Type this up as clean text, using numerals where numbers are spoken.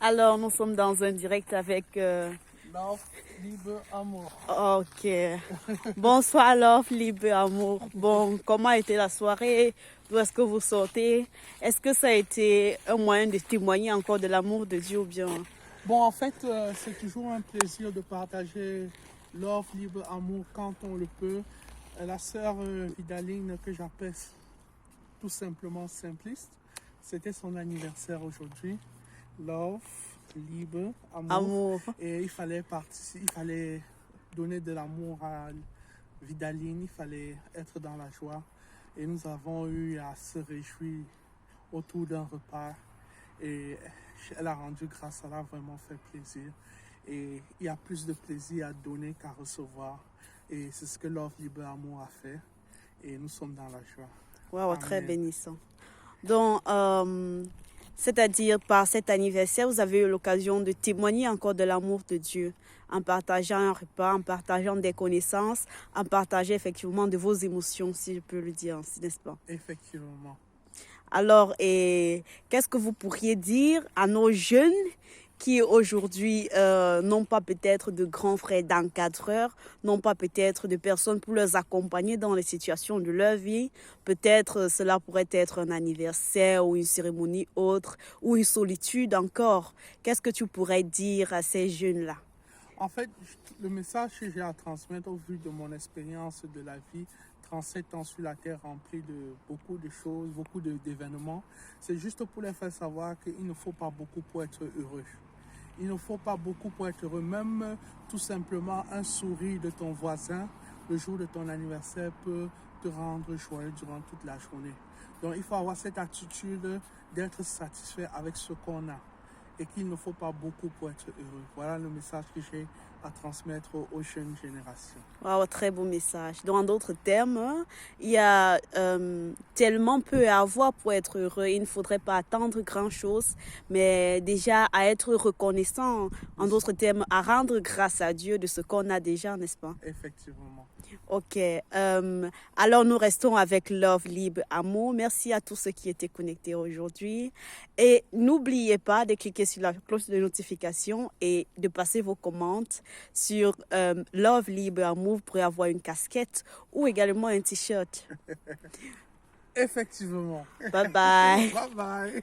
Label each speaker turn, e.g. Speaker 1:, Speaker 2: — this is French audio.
Speaker 1: Alors, nous sommes dans un direct avec...
Speaker 2: Love, libre, amour.
Speaker 1: Ok. Bonsoir, Love, libre, amour. Bon, comment a été la soirée? D'où est-ce que vous sortez? Est-ce que ça a été un moyen de témoigner encore de l'amour de Dieu ou bien?
Speaker 2: Bon, en fait, c'est toujours un plaisir de partager love, libre, amour quand on le peut. La sœur Vidaline, que j'appelle tout simplement Simpliste, c'était son anniversaire aujourd'hui. Love, libre, amour.
Speaker 1: Amour.
Speaker 2: Et il fallait participer, il fallait donner de l'amour à Vidaline, il fallait être dans la joie. Et nous avons eu à se réjouir autour d'un repas. Et elle a rendu grâce, ça l'a vraiment fait plaisir. Et il y a plus de plaisir à donner qu'à recevoir. Et c'est ce que Love Libre Amour a fait. Et nous sommes dans la joie.
Speaker 1: Wow, très bénissant. Donc, c'est-à-dire par cet anniversaire, vous avez eu l'occasion de témoigner encore de l'amour de Dieu en partageant un repas, en partageant des connaissances, en partageant effectivement de vos émotions, si je peux le dire ainsi, n'est-ce pas?
Speaker 2: Effectivement.
Speaker 1: Alors, qu'est-ce que vous pourriez dire à nos jeunes qui aujourd'hui n'ont pas peut-être de grands frères d'encadreurs, n'ont pas peut-être de personnes pour les accompagner dans les situations de leur vie? Peut-être cela pourrait être un anniversaire ou une cérémonie autre ou une solitude encore. Qu'est-ce que tu pourrais dire à ces jeunes-là?
Speaker 2: En fait, le message que j'ai à transmettre au vu de mon expérience de la vie, 37 ans sur la terre remplie de beaucoup de choses, beaucoup d'événements, c'est juste pour les faire savoir qu'il ne faut pas beaucoup pour être heureux. Il ne faut pas beaucoup pour être heureux. Même tout simplement un sourire de ton voisin le jour de ton anniversaire peut te rendre joyeux durant toute la journée. Donc il faut avoir cette attitude d'être satisfait avec ce qu'on a et qu'il ne faut pas beaucoup pour être heureux. Voilà le message que j'ai à transmettre aux jeunes générations.
Speaker 1: Wow, très beau message. Donc, en d'autres termes, il y a tellement peu à avoir pour être heureux. Il ne faudrait pas attendre grand-chose, mais déjà à être reconnaissant, en d'autres termes, à rendre grâce à Dieu de ce qu'on a déjà, n'est-ce pas?
Speaker 2: Effectivement.
Speaker 1: Ok. Alors, nous restons avec Love, Libre, Amour. Merci à tous ceux qui étaient connectés aujourd'hui. Et n'oubliez pas de cliquer sur la cloche de notification et de passer vos commandes sur Love, Libre, Amour. Vous pourrez avoir une casquette ou également un t-shirt.
Speaker 2: Effectivement.
Speaker 1: Bye bye.
Speaker 2: Bye bye.